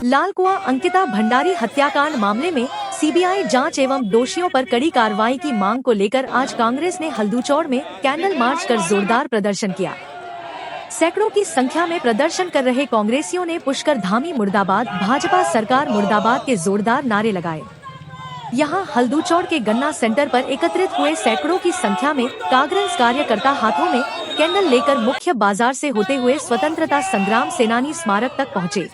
लालकुआं अंकिता भंडारी हत्याकांड मामले में सीबीआई जांच एवं दोषियों पर कड़ी कार्रवाई की मांग को लेकर आज कांग्रेस ने हल्दूचौड़ में कैंडल मार्च कर जोरदार प्रदर्शन किया। सैकड़ों की संख्या में प्रदर्शन कर रहे कांग्रेसियों ने पुष्कर धामी मुर्दाबाद, भाजपा सरकार मुर्दाबाद के जोरदार नारे लगाए। यहां हल्दूचौड़ के गन्ना सेंटर पर एकत्रित हुए सैकड़ों की संख्या में कांग्रेस कार्यकर्ता हाथों में कैंडल लेकर मुख्य बाजार से होते हुए स्वतंत्रता संग्राम सेनानी स्मारक तक पहुंचे,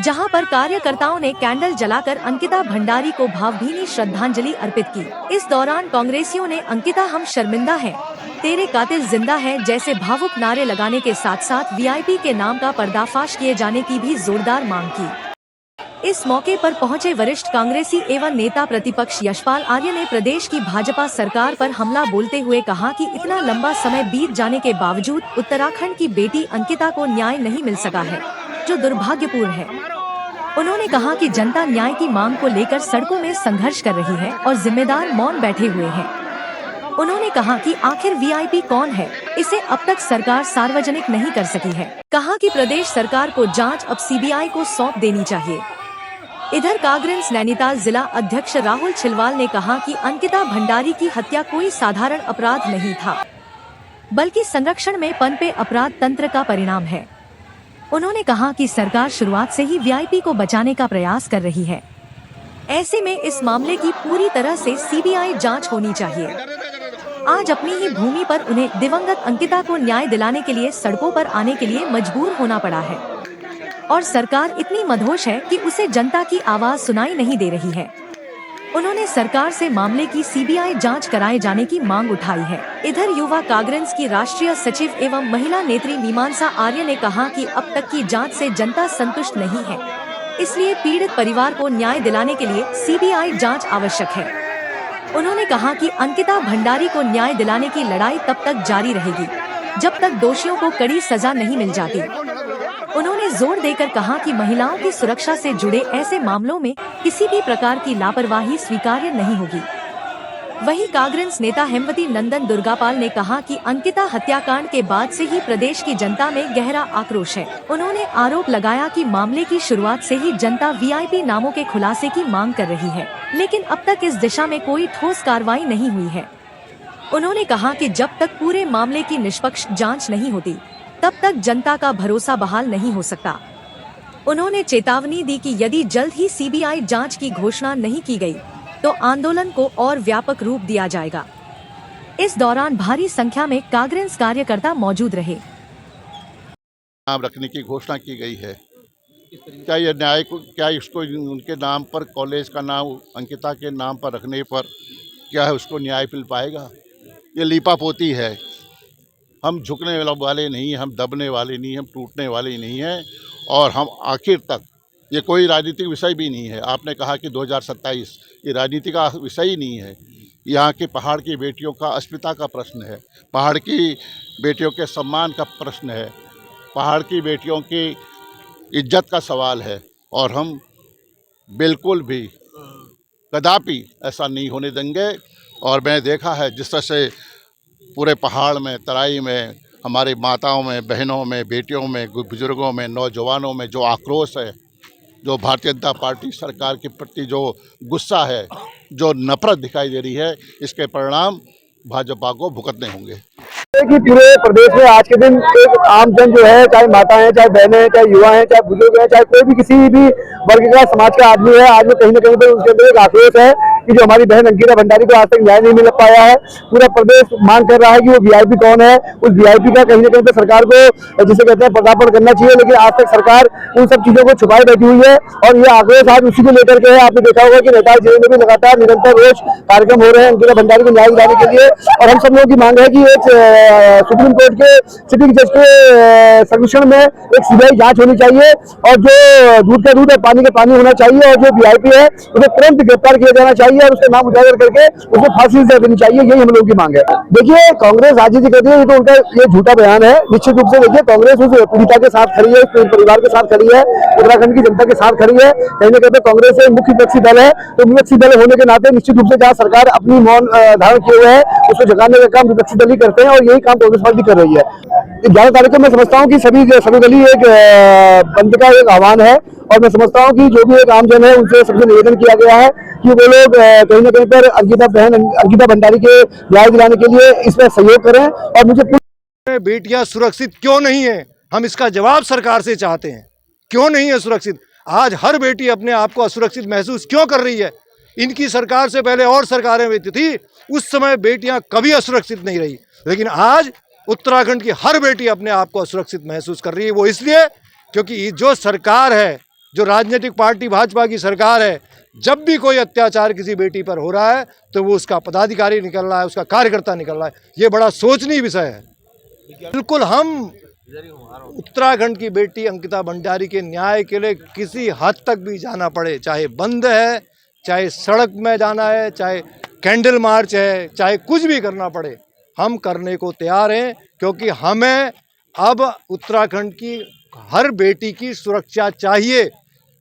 जहां पर कार्यकर्ताओं ने कैंडल जलाकर अंकिता भंडारी को भावभीनी श्रद्धांजलि अर्पित की। इस दौरान कांग्रेसियों ने अंकिता हम शर्मिंदा हैं, तेरे कातिल जिंदा है जैसे भावुक नारे लगाने के साथ साथ वीआईपी के नाम का पर्दाफाश किए जाने की भी जोरदार मांग की। इस मौके पर पहुंचे वरिष्ठ कांग्रेसी एवं नेता प्रतिपक्ष यशपाल आर्य ने प्रदेश की भाजपा सरकार पर हमला बोलते हुए कहा कि इतना लंबा समय बीत जाने के बावजूद उत्तराखंड की बेटी अंकिता को न्याय नहीं मिल सका है, जो दुर्भाग्यपूर्ण है। उन्होंने कहा कि जनता न्याय की मांग को लेकर सड़कों में संघर्ष कर रही है और जिम्मेदार मौन बैठे हुए हैं। उन्होंने कहा कि आखिर वीआईपी कौन है, इसे अब तक सरकार सार्वजनिक नहीं कर सकी है। कहा कि प्रदेश सरकार को जांच अब सीबीआई को सौंप देनी चाहिए। इधर कांग्रेस नैनीताल जिला अध्यक्ष राहुल छिलवाल ने कहा कि अंकिता भंडारी की हत्या कोई साधारण अपराध नहीं था, बल्कि संरक्षण में पनपे अपराध तंत्र का परिणाम है। उन्होंने कहा कि सरकार शुरुआत से ही वीआईपी को बचाने का प्रयास कर रही है। ऐसे में इस मामले की पूरी तरह से सीबीआई जांच होनी चाहिए। आज अपनी ही भूमि पर उन्हें दिवंगत अंकिता को न्याय दिलाने के लिए सड़कों पर आने के लिए मजबूर होना पड़ा है और सरकार इतनी मदहोश है कि उसे जनता की आवाज सुनाई नहीं दे रही है। उन्होंने सरकार से मामले की सीबीआई जांच कराए जाने की मांग उठाई है। इधर युवा कांग्रेस की राष्ट्रीय सचिव एवं महिला नेत्री मीमांसा आर्य ने कहा कि अब तक की जांच से जनता संतुष्ट नहीं है, इसलिए पीड़ित परिवार को न्याय दिलाने के लिए सीबीआई जांच आवश्यक है। उन्होंने कहा कि अंकिता भंडारी को न्याय दिलाने की लड़ाई तब तक जारी रहेगी जब तक दोषियों को कड़ी सजा नहीं मिल जाती। उन्होंने जोर देकर कहा कि महिलाओं की सुरक्षा से जुड़े ऐसे मामलों में किसी भी प्रकार की लापरवाही स्वीकार्य नहीं होगी। वहीं कांग्रेस नेता हेमवती नंदन दुर्गापाल ने कहा कि अंकिता हत्याकांड के बाद से ही प्रदेश की जनता में गहरा आक्रोश है। उन्होंने आरोप लगाया कि मामले की शुरुआत से ही जनता वीआईपी नामों के खुलासे की मांग कर रही है, लेकिन अब तक इस दिशा में कोई ठोस कार्रवाई नहीं हुई है। उन्होंने कहा कि जब तक पूरे मामले की निष्पक्ष जांच नहीं होती, तब तक जनता का भरोसा बहाल नहीं हो सकता। उन्होंने चेतावनी दी कि यदि जल्द ही सीबीआई जांच की घोषणा नहीं की गई, तो आंदोलन को और व्यापक रूप दिया जाएगा। इस दौरान भारी संख्या में कांग्रेस कार्यकर्ता मौजूद रहे। नाम रखने की घोषणा की गई है। क्या यह न्याय को, क्या इसको उनके नाम पर, कॉलेज का नाम अंकिता के नाम पर रखने पर क्या है उसको न्याय मिल पाएगा? ये लीपापोती है। हम झुकने वाले नहीं, हम दबने वाले नहीं, हम टूटने वाले नहीं हैं और हम आखिर तक, ये कोई राजनीतिक विषय भी नहीं है। आपने कहा कि 2027 ये राजनीति का विषय ही नहीं है। यहाँ के पहाड़ की बेटियों का अस्मिता का प्रश्न है, पहाड़ की बेटियों के सम्मान का प्रश्न है, पहाड़ की बेटियों की इज्जत का सवाल है और हम बिल्कुल भी कदापि ऐसा नहीं होने देंगे। और मैं देखा है जिस तरह से पूरे पहाड़ में, तराई में, हमारी माताओं में, बहनों में, बेटियों में, बुजुर्गों में, नौजवानों में जो आक्रोश है, जो भारतीय जनता पार्टी सरकार के प्रति जो गुस्सा है, जो नफरत दिखाई दे रही है, इसके परिणाम भाजपा को भुगतने होंगे। कि पूरे प्रदेश में आज के दिन एक आम जन जो है, चाहे माता है, चाहे बहनें हैं, चाहे युवा हैं, चाहे बुजुर्ग हैं, चाहे कोई भी किसी भी वर्ग का समाज का आदमी है, आज में कहीं न कहीं पर उसके अंदर एक आक्रोश है कि जो हमारी बहन अंकिता भंडारी को आज तक न्याय नहीं मिल पाया है। पूरा प्रदेश मांग कर रहा है कि वो वीआईपी कौन है, उस वीआईपी का कहीं न कहीं पर सरकार को जिसे कहते हैं पर्दापण करना चाहिए, लेकिन आज तक सरकार उन सब चीजों को छुपाए बैठी हुई है और ये आक्रोश आज उसी को लेकर के है। आपने देखा होगा कि नैनीताल जिले में भी लगातार निरंतर रोज कार्यक्रम हो रहे हैं अंकिता भंडारी को न्याय दिलाने के लिए और हम सब लोगों की मांग है कि एक सुप्रीम कोर्ट के सिटिंग जज के सर्वेक्षण में एक सीबीआई जांच होनी चाहिए और जो दूध का दूध और पानी का पानी होना चाहिए और जो वीआईपी है उन्हें तुरंत गिरफ्तार किया जाना चाहिए। चाहिए और उसका नाम उजागर करके उसको फांसी दे देनी चाहिए, यही हम लोगों की मांग है। देखिए कांग्रेस राजनीति करती है, ये तो उनका ये झूठा बयान है। निश्चित रूप से देखिए कांग्रेस उस पीड़िता के साथ खड़ी है, उस परिवार के साथ खड़ी है, उत्तराखंड की जनता के साथ खड़ी है। कहीं ना कहीं कांग्रेस एक मुख्य विपक्षी दल है, तो विपक्षी दल होने के नाते निश्चित रूप से जहाँ सरकार अपनी मौन धारण किए हुए है उसको जगाने का काम विपक्षी दल ही करते हैं, और यही काम कांग्रेस पार्टी कर रही है। 11 तारीख को मैं समझता हूँ कि सभी गली एक बंद का एक आह्वान है, और मैं समझता हूँ कि जो भी एक आमजन है उनसे सबसे निवेदन किया गया है कि वो लोग कहीं ना कहीं पर अंकिता भंडारी के न्याय दिलाने के लिए इसमें सहयोग करें। और मुझे बेटियां सुरक्षित क्यों नहीं है, हम इसका जवाब सरकार से चाहते हैं। क्यों नहीं है सुरक्षित? आज हर बेटी अपने आप को असुरक्षित महसूस क्यों कर रही है? इनकी सरकार से पहले और सरकारें बीती थी, उस समय बेटियां कभी असुरक्षित नहीं रही, लेकिन आज उत्तराखंड की हर बेटी अपने आप को असुरक्षित महसूस कर रही है। वो इसलिए क्योंकि जो सरकार है, जो राजनीतिक पार्टी भाजपा की सरकार है, जब भी कोई अत्याचार किसी बेटी पर हो रहा है तो वो उसका पदाधिकारी निकल रहा है, उसका कार्यकर्ता निकल रहा है। ये बड़ा सोचनीय विषय है। बिल्कुल हम उत्तराखंड की बेटी अंकिता भंडारी के न्याय के लिए किसी हद तक भी जाना पड़े, चाहे बंद है, चाहे सड़क में जाना है, चाहे कैंडल मार्च है, चाहे कुछ भी करना पड़े, हम करने को तैयार हैं। क्योंकि हमें अब उत्तराखंड की हर बेटी की सुरक्षा चाहिए,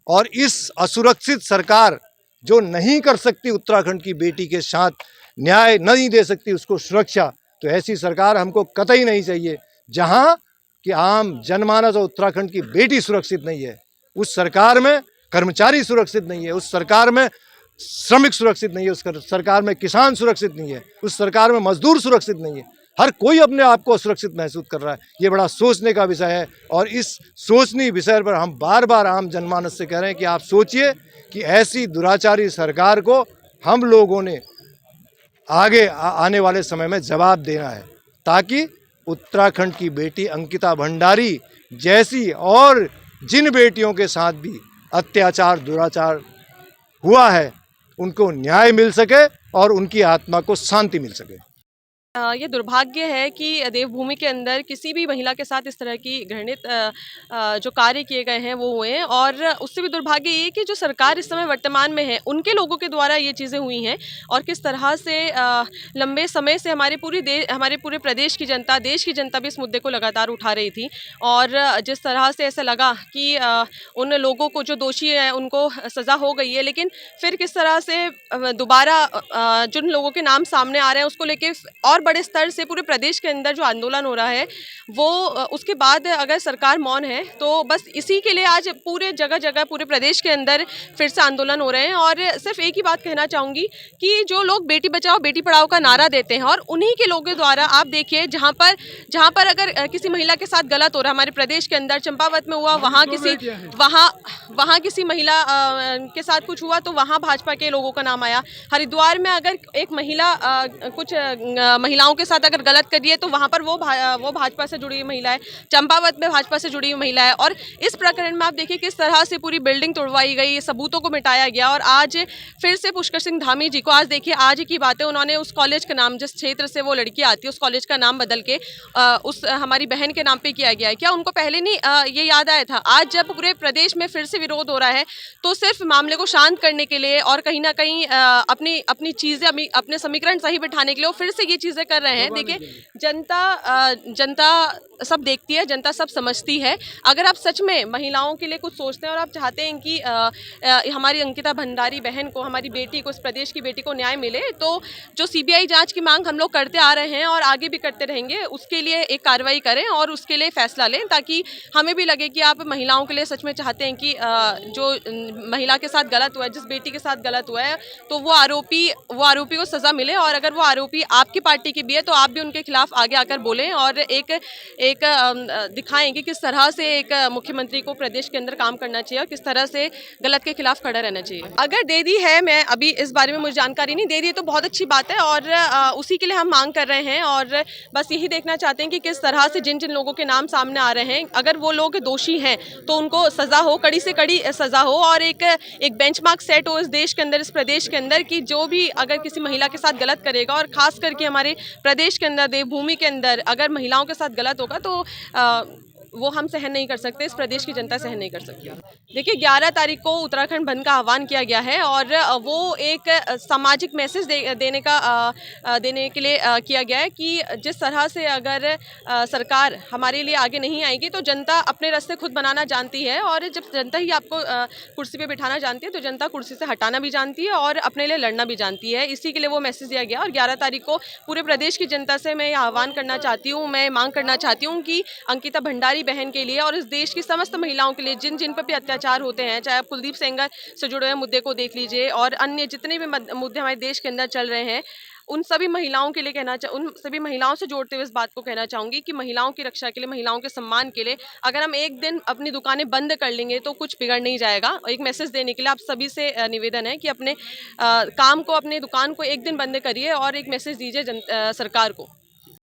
और इस असुरक्षित सरकार जो नहीं कर सकती उत्तराखंड की बेटी के साथ न्याय, नहीं दे सकती उसको सुरक्षा, तो ऐसी सरकार हमको कतई नहीं चाहिए। जहां कि आम जनमानस और उत्तराखंड की बेटी सुरक्षित नहीं है, उस सरकार में कर्मचारी सुरक्षित नहीं है, उस सरकार में श्रमिक सुरक्षित नहीं है, उस सरकार में किसान सुरक्षित नहीं है, उस सरकार में मजदूर सुरक्षित नहीं है। हर कोई अपने आप को असुरक्षित महसूस कर रहा है। ये बड़ा सोचने का विषय है, और इस सोचनीय विषय पर हम बार बार आम जनमानस से कह रहे हैं कि आप सोचिए कि ऐसी दुराचारी सरकार को हम लोगों ने आगे आने वाले समय में जवाब देना है, ताकि उत्तराखंड की बेटी अंकिता भंडारी जैसी और जिन बेटियों के साथ भी अत्याचार दुराचार हुआ है उनको न्याय मिल सके और उनकी आत्मा को शांति मिल सके। ये दुर्भाग्य है कि देवभूमि के अंदर किसी भी महिला के साथ इस तरह की घृणित जो कार्य किए गए हैं वो हुए हैं, और उससे भी दुर्भाग्य ये कि जो सरकार इस समय वर्तमान में है उनके लोगों के द्वारा ये चीज़ें हुई हैं, और किस तरह से लंबे समय से हमारे पूरे प्रदेश की जनता, देश की जनता भी इस मुद्दे को लगातार उठा रही थी। और जिस तरह से ऐसा लगा कि उन लोगों को जो दोषी हैं उनको सज़ा हो गई है, लेकिन फिर किस तरह से दोबारा जिन लोगों के नाम सामने आ रहे हैं उसको लेके और बड़े स्तर से पूरे प्रदेश के अंदर जो आंदोलन हो रहा है वो उसके बाद अगर सरकार मौन है तो बस इसी के लिए आज पूरे जगह जगह पूरे प्रदेश के अंदर फिर से आंदोलन हो रहे हैं। और सिर्फ एक ही बात कहना चाहूँगी कि जो लोग बेटी बचाओ बेटी पढ़ाओ का नारा देते हैं, और उन्हीं के लोगों द्वारा आप देखिए जहाँ पर अगर किसी महिला के साथ गलत हो रहा है, हमारे प्रदेश के अंदर चंपावत में हुआ, वहाँ किसी महिला के साथ कुछ हुआ तो वहाँ भाजपा के लोगों का नाम आया। हरिद्वार में अगर एक महिला कुछ महिलाओं के साथ अगर गलत करिए तो वहाँ पर वो भाजपा से जुड़ी हुई महिला है, चंपावत में भाजपा से जुड़ी हुई महिला है। और इस प्रकरण में आप देखिए किस तरह से पूरी बिल्डिंग तोड़वाई गई, सबूतों को मिटाया गया। और आज फिर से पुष्कर सिंह धामी जी को, आज देखिए आज की बात है, उन्होंने उस कॉलेज का नाम, जिस क्षेत्र से वो लड़की आती है उस कॉलेज का नाम बदल के उस हमारी बहन के नाम पे किया गया है। क्या उनको पहले नहीं ये याद आया था? आज जब पूरे प्रदेश में फिर से विरोध हो रहा है तो सिर्फ मामले को शांत करने के लिए और कहीं ना कहीं अपनी चीज़ें अपने समीकरण सही बिठाने के लिए वो फिर से ये चीज़ें कर रहे हैं। देखिए जनता सब देखती है, जनता सब समझती है। अगर आप सच में महिलाओं के लिए कुछ सोचते हैं और आप चाहते हैं कि हमारी अंकिता भंडारी बहन को, हमारी बेटी को, इस प्रदेश की बेटी को न्याय मिले, तो जो सीबीआई जांच की मांग हम लोग करते आ रहे हैं और आगे भी करते रहेंगे, उसके लिए एक कार्रवाई करें और उसके लिए फैसला लें, ताकि हमें भी लगे कि आप महिलाओं के लिए सच में चाहते हैं कि जो महिला के साथ गलत हुआ है, जिस बेटी के साथ गलत हुआ है, तो वो आरोपी को सज़ा मिले। और अगर वो आरोपी आपकी पार्टी की भी है तो आप भी उनके खिलाफ आगे आकर बोलें और एक दिखाएं कि किस तरह से एक मुख्यमंत्री को प्रदेश के अंदर काम करना चाहिए और किस तरह से गलत के खिलाफ खड़ा रहना चाहिए। अगर दे दी है, मैं अभी इस बारे में मुझे जानकारी नहीं, दे दी तो बहुत अच्छी बात है और उसी के लिए हम मांग कर रहे हैं। और बस यही देखना चाहते हैं कि किस तरह से जिन जिन लोगों के नाम सामने आ रहे हैं, अगर वो लोग दोषी हैं तो उनको सज़ा हो, कड़ी से कड़ी सज़ा हो और एक बेंचमार्क सेट हो इस देश के अंदर, इस प्रदेश के अंदर, कि जो भी अगर किसी महिला के साथ गलत करेगा और ख़ास करके हमारे प्रदेश के अंदर, देवभूमि के अंदर अगर महिलाओं के साथ गलत होगा तो वो हम सहन नहीं कर सकते, इस प्रदेश की जनता सहन नहीं कर सकती। देखिए 11 तारीख को उत्तराखंड बंद का आह्वान किया गया है और वो एक सामाजिक मैसेज देने के लिए किया गया है कि जिस तरह से अगर सरकार हमारे लिए आगे नहीं आएगी तो जनता अपने रास्ते खुद बनाना जानती है, और जब जनता ही आपको कुर्सी पे बिठाना जानती है तो जनता कुर्सी से हटाना भी जानती है और अपने लिए लड़ना भी जानती है। इसी के लिए वो मैसेज दिया गया और 11 तारीख को पूरे प्रदेश की जनता से मैं आह्वान करना चाहती हूँ, मैं मांग करना चाहती हूँ कि अंकिता भंडारी बहन के लिए और इस देश की समस्त महिलाओं के लिए जिन जिन पर भी अत्याचार होते हैं, चाहे आप कुलदीप सेंगर से जुड़े हुए मुद्दे को देख लीजिए और अन्य जितने भी मुद्दे हमारे देश के अंदर चल रहे हैं, उन सभी महिलाओं के लिए उन सभी महिलाओं से जोड़ते हुए इस बात को कहना चाहूँगी कि महिलाओं की रक्षा के लिए, महिलाओं के सम्मान के लिए अगर हम एक दिन अपनी दुकानें बंद कर लेंगे तो कुछ बिगड़ नहीं जाएगा। एक मैसेज देने के लिए आप सभी से निवेदन है कि अपने काम को, अपनी दुकान को एक दिन बंद करिए और एक मैसेज दीजिए सरकार को।